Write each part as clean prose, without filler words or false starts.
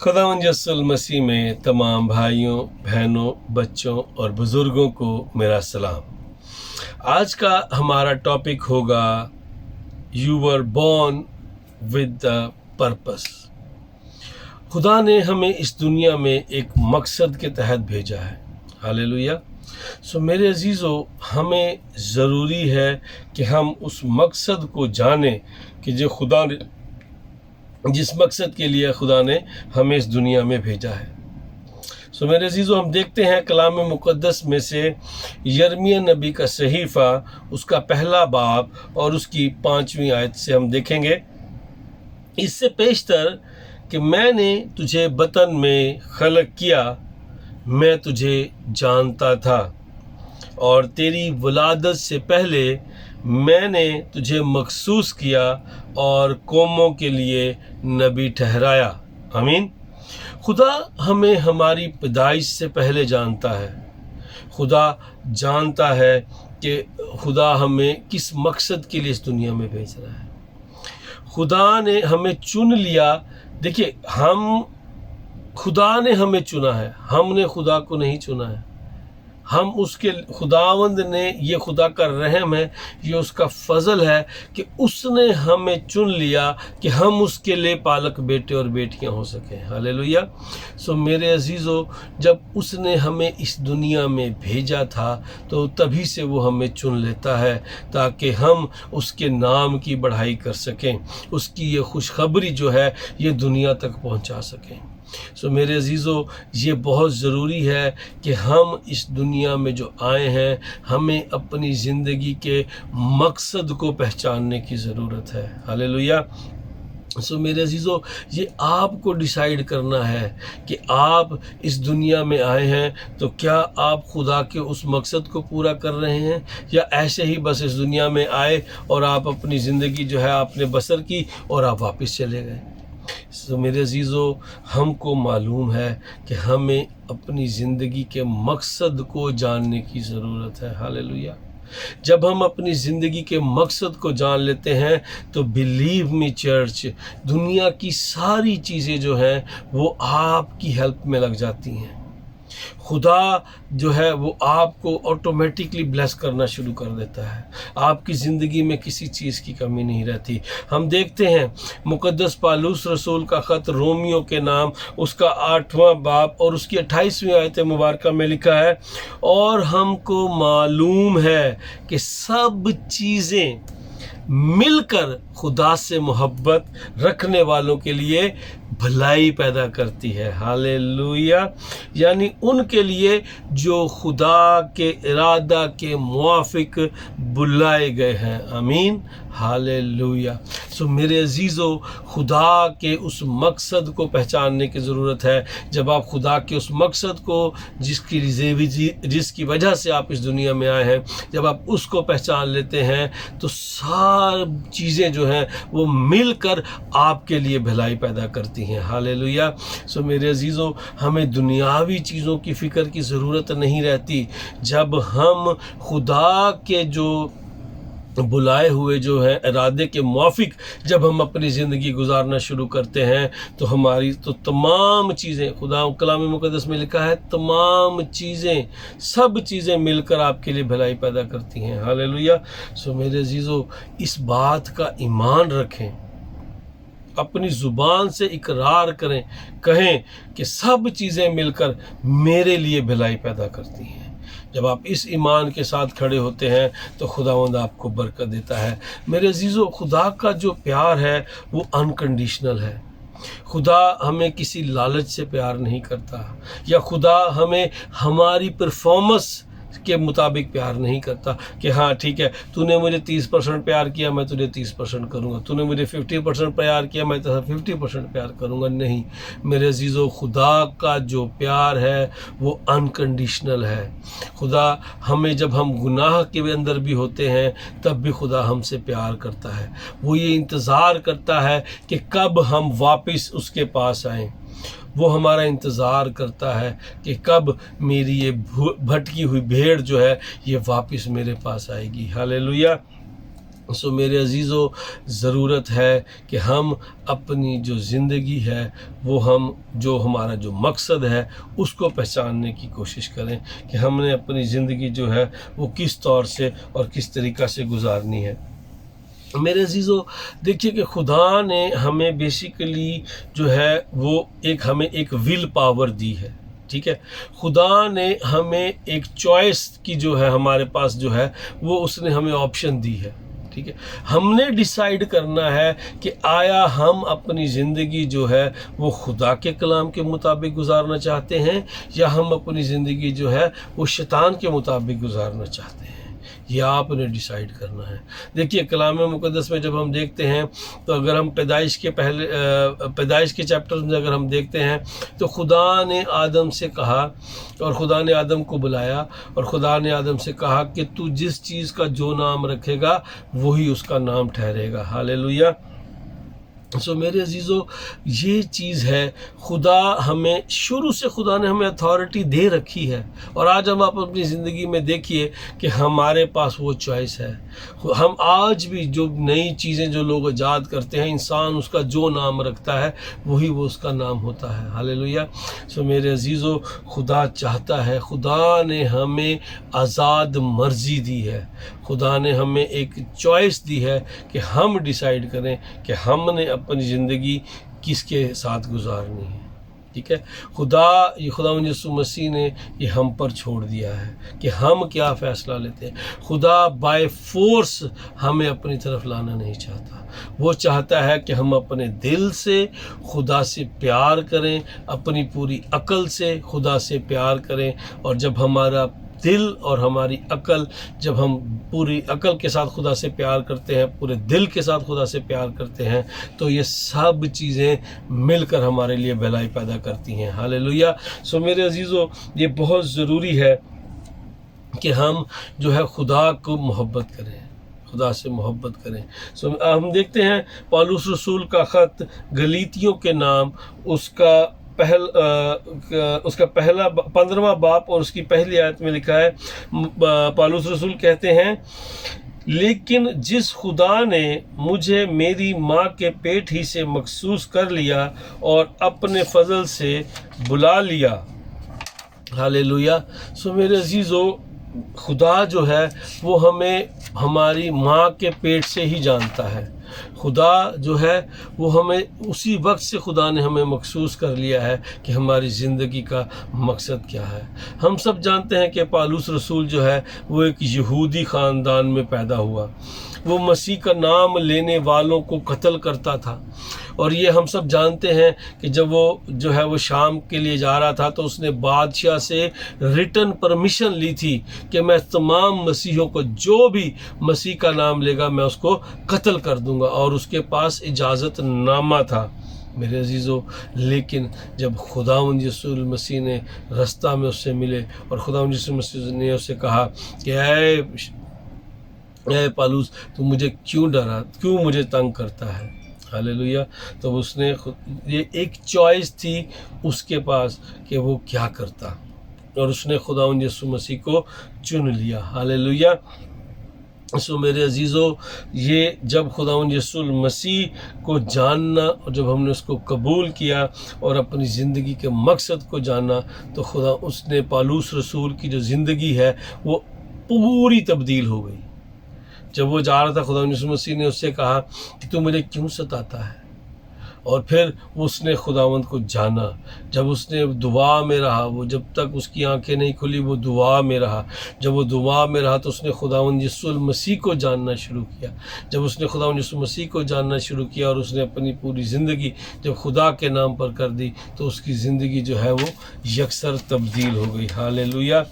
खुदावंद यीशु मसीह में तमाम भाइयों, बहनों, बच्चों और बुज़ुर्गों को मेरा सलाम। आज का हमारा टॉपिक होगा you were born with the purpose. खुदा ने हमें इस दुनिया में एक मकसद के तहत भेजा है। हालेलुया। मेरे अजीज़ों, हमें ज़रूरी है कि हम उस मकसद को जानें कि जो खुदा ने जिस मकसद के लिए खुदा ने हमें इस दुनिया में भेजा है। मेरे अजीज़ों, हम देखते हैं कलाम मुक़द्दस में से यिर्मयाह नबी का सहीफ़ा, उसका पहला बाब और उसकी 5वीं आयत से हम देखेंगे, इससे पेशतर कि मैंने तुझे बतन में खलक किया, मैं तुझे जानता था और तेरी वलादत से पहले मैंने तुझे मखसूस किया और कौमों के लिए नबी ठहराया। आमीन। खुदा हमें हमारी पैदाइश से पहले जानता है। खुदा जानता है कि खुदा हमें किस मकसद के लिए इस दुनिया में भेज रहा है। खुदा ने हमें चुन लिया। देखिए, खुदा ने हमें चुना है, हमने खुदा को नहीं चुना है। हम उसके खुदावंद ने, ये खुदा का रहम है, ये उसका फजल है कि उसने हमें चुन लिया कि हम उसके लिए पालक बेटे और बेटियां हो सकें। हालेलुया। मेरे अजीज़ों, जब उसने हमें इस दुनिया में भेजा था तो तभी से वो हमें चुन लेता है ताकि हम उसके नाम की बढ़ाई कर सकें, उसकी ये खुशखबरी जो है ये दुनिया तक पहुंचा सकें। मेरे अजीज़ों, ये बहुत ज़रूरी है कि हम इस दुनिया में जो आए हैं, हमें अपनी ज़िंदगी के मकसद को पहचानने की ज़रूरत है। हालेलुया। मेरे अजीज़ों, ये आपको डिसाइड करना है कि आप इस दुनिया में आए हैं तो क्या आप खुदा के उस मकसद को पूरा कर रहे हैं, या ऐसे ही बस इस दुनिया में आए और आप अपनी ज़िंदगी जो है आपने बसर की और आप वापस चले गए। मेरे अजीज़ों, हमको मालूम है कि हमें अपनी ज़िंदगी के मकसद को जानने की ज़रूरत है। हालेलुया। जब हम अपनी ज़िंदगी के मकसद को जान लेते हैं तो बिलीव मी चर्च, दुनिया की सारी चीज़ें जो हैं वो आपकी हेल्प में लग जाती हैं। खुदा जो है वो आपको ऑटोमेटिकली ब्लेस करना शुरू कर देता है। आपकी ज़िंदगी में किसी चीज़ की कमी नहीं रहती। हम देखते हैं मुक़द्दस पौलुस रसूल का ख़त रोमियो के नाम, उसका 8वां बाब और उसकी 28वीं आयत मुबारक में लिखा है, और हमको मालूम है कि सब चीज़ें मिलकर खुदा से मोहब्बत रखने वालों के लिए भलाई पैदा करती है। हालेलुया। यानी उनके लिए जो खुदा के इरादा के मुआफिक बुलाए गए हैं। आमीन। हालेलुया। मेरे अजीज़ों, खुदा के उस मकसद को पहचानने की ज़रूरत है। जब आप खुदा के उस मकसद को, जिसकी वजह से आप इस दुनिया में आए हैं, जब आप उसको पहचान लेते हैं तो सारी चीज़ें जो हैं वो मिलकर आपके लिए भलाई पैदा करती हैं। हालेलुया। मेरे अजीज़ों, हमें दुनियावी चीज़ों की फ़िक्र की ज़रूरत नहीं रहती। जब हम खुदा के जो बुलाए हुए जो है इरादे के मुआफिक जब हम अपनी ज़िंदगी गुजारना शुरू करते हैं तो हमारी तो तमाम चीज़ें, खुदा कलाम मुक़द्दस में लिखा है, तमाम चीज़ें, सब चीज़ें मिलकर आपके लिए भलाई पैदा करती हैं। हालेलुया। मेरे अजीज़ों, इस बात का ईमान रखें, अपनी ज़ुबान से इकरार करें, कहें कि सब चीज़ें मिलकर मेरे लिए भलाई पैदा करती हैं। जब आप इस ईमान के साथ खड़े होते हैं तो खुदावंद आपको बरकत देता है। मेरे अजीज़ों, खुदा का जो प्यार है वो अनकंडीशनल है। खुदा हमें किसी लालच से प्यार नहीं करता, या खुदा हमें हमारी परफॉर्मेंस के मुताबिक प्यार नहीं करता कि हाँ ठीक है, तूने मुझे 30% प्यार किया, मैं तुझे 30% करूँगा, तूने मुझे 50% प्यार किया, मैं तुझे 50% प्यार करूँगा। नहीं मेरे अजीज़ों, खुदा का जो प्यार है वो अनकंडीशनल है। खुदा हमें, जब हम गुनाह के अंदर भी होते हैं तब भी खुदा हमसे प्यार करता है। वो ये इंतज़ार करता है कि कब हम वापस उसके पास आएँ। वो हमारा इंतज़ार करता है कि कब मेरी ये भटकी हुई भेड़ जो है ये वापस मेरे पास आएगी। हालेलुया। سو میرے عزیزو، ضرورت ہے کہ ہم اپنی جو زندگی ہے وہ ہم جو ہمارا جو مقصد ہے اس کو پہچاننے کی کوشش کریں کہ ہم نے اپنی زندگی جو ہے وہ کس طور سے اور کس طریقہ سے گزارنی ہے۔ میرے عزیزو، دیکھیے کہ خدا نے ہمیں بیسیکلی جو ہے وہ ہمیں ایک ول پاور دی ہے، ٹھیک ہے۔ خدا نے ہمیں ایک چوائس کی جو ہے ہمارے پاس جو ہے وہ اس نے ہمیں آپشن دی ہے، ٹھیک ہے۔ ہم نے ڈیسائیڈ کرنا ہے کہ آیا ہم اپنی زندگی جو ہے وہ خدا کے کلام کے مطابق گزارنا چاہتے ہیں یا ہم اپنی زندگی جو ہے وہ شیطان کے مطابق گزارنا چاہتے ہیں، یہ آپ نے ڈیسائیڈ کرنا ہے۔ دیکھیے کلام مقدس میں جب ہم دیکھتے ہیں تو اگر ہم پیدائش کے چیپٹرز میں اگر ہم دیکھتے ہیں تو خدا نے آدم سے کہا، اور خدا نے آدم کو بلایا اور خدا نے آدم سے کہا کہ تو جس چیز کا جو نام رکھے گا وہی اس کا نام ٹھہرے گا۔ ہاللیلویہ۔ سو میرے عزیزو، یہ چیز ہے، خدا ہمیں شروع سے خدا نے ہمیں اتھارٹی دے رکھی ہے، اور آج ہم آپ اپنی زندگی میں دیکھیے کہ ہمارے پاس وہ چوائس ہے۔ ہم آج بھی جو نئی چیزیں جو لوگ ایجاد کرتے ہیں، انسان اس کا جو نام رکھتا ہے وہی وہ اس کا نام ہوتا ہے۔ ہاللیلویہ۔ سو میرے عزیزو، خدا چاہتا ہے، خدا نے ہمیں آزاد مرضی دی ہے، خدا نے ہمیں ایک چوائس دی ہے کہ ہم ڈیسائیڈ کریں کہ ہم نے اپنی زندگی کس کے ساتھ گزارنی ہے، ٹھیک ہے۔ خدا یسوع مسیح نے یہ ہم پر چھوڑ دیا ہے کہ ہم کیا فیصلہ لیتے ہیں۔ خدا بائی فورس ہمیں اپنی طرف لانا نہیں چاہتا، وہ چاہتا ہے کہ ہم اپنے دل سے خدا سے پیار کریں، اپنی پوری عقل سے خدا سے پیار کریں، اور جب ہمارا دل اور ہماری عقل، جب ہم پوری عقل کے ساتھ خدا سے پیار کرتے ہیں، پورے دل کے ساتھ خدا سے پیار کرتے ہیں، تو یہ سب چیزیں مل کر ہمارے لیے بھلائی پیدا کرتی ہیں۔ ہاللیلویہ۔ سو میرے عزیزو، یہ بہت ضروری ہے کہ ہم جو ہے خدا کو محبت کریں، خدا سے محبت کریں۔ سو ہم دیکھتے ہیں پالوس رسول کا خط گلیتیوں کے نام، اس کا پہلا 15واں باب اور اس کی پہلی آیت میں لکھا ہے، پالوس رسول کہتے ہیں، لیکن جس خدا نے مجھے میری ماں کے پیٹ ہی سے مخصوص کر لیا اور اپنے فضل سے بلا لیا۔ ہاللیلویہ۔ سو میرے عزیزو، خدا جو ہے وہ ہمیں ہماری ماں کے پیٹ سے ہی جانتا ہے۔ خدا جو ہے وہ ہمیں اسی وقت سے خدا نے ہمیں مخصوص کر لیا ہے کہ ہماری زندگی کا مقصد کیا ہے۔ ہم سب جانتے ہیں کہ پالوس رسول جو ہے وہ ایک یہودی خاندان میں پیدا ہوا، وہ مسیح کا نام لینے والوں کو قتل کرتا تھا، اور یہ ہم سب جانتے ہیں کہ جب وہ جو ہے وہ شام کے لیے جا رہا تھا تو اس نے بادشاہ سے ریٹن پرمیشن لی تھی کہ میں تمام مسیحیوں کو، جو بھی مسیح کا نام لے گا میں اس کو قتل کر دوں گا، اور اس کے پاس اجازت نامہ تھا میرے عزیزو۔ لیکن جب خداوند یسوع مسیح نے رستہ میں اس سے ملے اور خداوند یسوع مسیح نے اس سے کہا کہ اے پالوس، تو مجھے کیوں مجھے تنگ کرتا ہے؟ ہاللیلویہ۔ تو اس نے یہ ایک چوائس تھی اس کے پاس کہ وہ کیا کرتا، اور اس نے خداوند یسوع مسیح کو چن لیا۔ ہاللیلویہ۔ سو میرے عزیزو، یہ جب خداوند یسوع مسیح کو جاننا اور جب ہم نے اس کو قبول کیا اور اپنی زندگی کے مقصد کو جانا، تو اس نے پالوس رسول کی جو زندگی ہے وہ پوری تبدیل ہو گئی۔ جب وہ جا رہا تھا، خداوند یسوع مسیح نے اس سے کہا کہ تو مجھے کیوں ستاتا ہے؟ اور پھر اس نے خداوند کو جانا، جب اس نے دعا میں رہا، وہ جب تک اس کی آنکھیں نہیں کھلی وہ دعا میں رہا، جب وہ دعا میں رہا تو اس نے خداوند یسوع مسیح کو جاننا شروع کیا۔ جب اس نے خداوند یسوع مسیح کو جاننا شروع کیا اور اس نے اپنی پوری زندگی جب خدا کے نام پر کر دی، تو اس کی زندگی جو ہے وہ یکسر تبدیل ہو گئی۔ ہاللیلویہ۔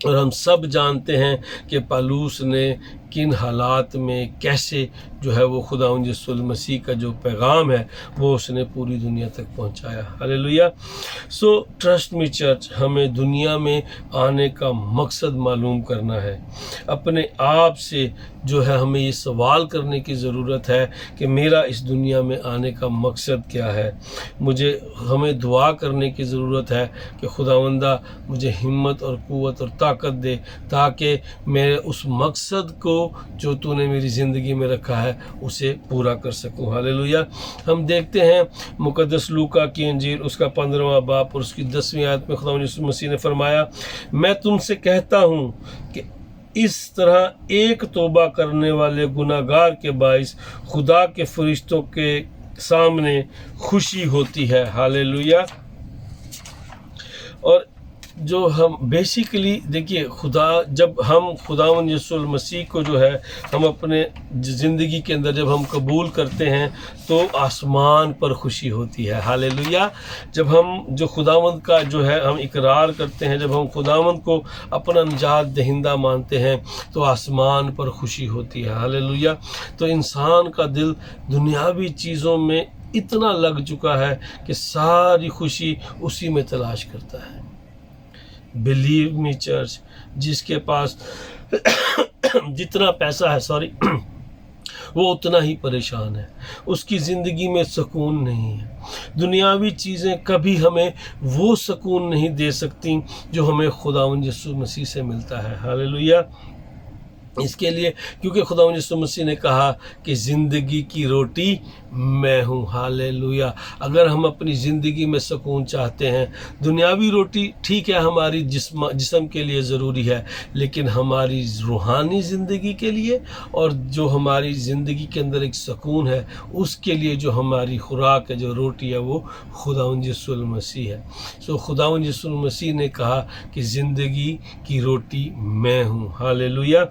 اور ہم سب جانتے ہیں کہ پالوس نے کن حالات میں کیسے جو ہے وہ خداوند یسوع مسیح کا جو پیغام ہے وہ اس نے پوری دنیا تک پہنچایا۔ ہاللیلویہ۔ सो ट्रस्ट मी चर्च, हमें दुनिया में आने का मकसद मालूम करना है। अपने आप से जो है हमें ये सवाल करने की ज़रूरत है कि मेरा इस दुनिया में आने का मकसद क्या है। हमें दुआ करने की ज़रूरत है कि खुदावंदा मुझे हिम्मत और क़ुव्वत और ताकत दे, ताकि मैं उस मकसद को जो तूने मेरी ज़िंदगी में रखा है उसे पूरा कर सकूं। हालेलुया। हम देखते हैं मुक़द्दस लूका की इंजील उसका 15वां बाब और उसकी 10वीं आयत में खुदावंद यीशु मसीह ने फरमाया, मैं तुमसे कहता हूँ कि इस तरह एक तौबा करने वाले गुनाहगार के बाइस खुदा के फरिश्तों के सामने खुशी होती है। हालेलुया। और जो हम बेसिकली देखिए, जब हम खुदावंद यीशु मसीह को जो है हम अपने ज़िंदगी के अंदर जब हम कबूल करते हैं तो आसमान पर खुशी होती है। हालेलुया। जब हम जो खुदावंद का जो है हम इकरार करते हैं, जब हम खुदावंद को अपना निजात दहिंदा मानते हैं तो आसमान पर खुशी होती है। हालेलुया। तो इंसान का दिल दुनियावी चीज़ों में इतना लग चुका है कि सारी खुशी उसी में तलाश करता है। बिलीव मी चर्च, जिसके पास जितना पैसा है वो उतना ही परेशान है, उसकी ज़िंदगी में सुकून नहीं है। दुनियावी चीज़ें कभी हमें वो सुकून नहीं दे सकती जो हमें खुदावंद यीशु मसीह से मिलता है। हालेलुया। इसके लिए क्योंकि खुदावंद यीशु मसीह ने कहा कि ज़िंदगी की रोटी मैं हूँ। हालेलुया। अगर हम अपनी ज़िंदगी में सुकून चाहते हैं, दुनियावी रोटी ठीक है हमारी जिस्म के लिए ज़रूरी है, लेकिन हमारी रूहानी ज़िंदगी के लिए और जो हमारी ज़िंदगी के अंदर एक सुकून है उसके लिए जो हमारी खुराक है, जो रोटी है, वो खुदावंद यीशु मसीह है। सो खुदावंद यीशु मसीह ने कहा कि ज़िंदगी की रोटी मैं हूँ। हालेलुया।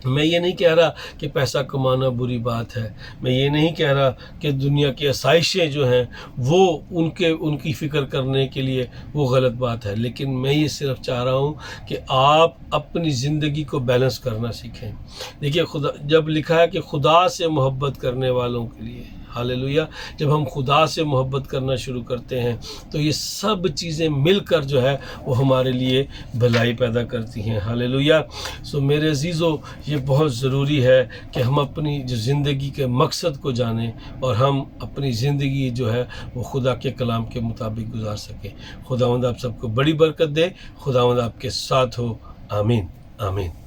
मैं ये नहीं कह रहा कि पैसा कमाना बुरी बात है, मैं ये नहीं कह रहा कि दुनिया की आसाइशें जो हैं वो उनकी फ़िक्र करने के लिए वो गलत बात है, लेकिन मैं ये सिर्फ चाह रहा हूँ कि आप अपनी ज़िंदगी को बैलेंस करना सीखें। देखिए, खुदा जब लिखा है कि खुदा से मोहब्बत करने वालों के लिए, हालेलुया, जब हम खुदा से मोहब्बत करना शुरू करते हैं तो ये सब चीज़ें मिलकर जो है वो हमारे लिए भलाई पैदा करती हैं। हालेलुया। सो मेरे अजीज़ों, ये बहुत ज़रूरी है कि हम अपनी जो ज़िंदगी के मकसद को जानें और हम अपनी ज़िंदगी जो है वो खुदा के कलाम के मुताबिक गुजार सकें। खुदावंद आप सबको बड़ी बरकत दे। खुदावंद आपके साथ हो। आमीन आमीन।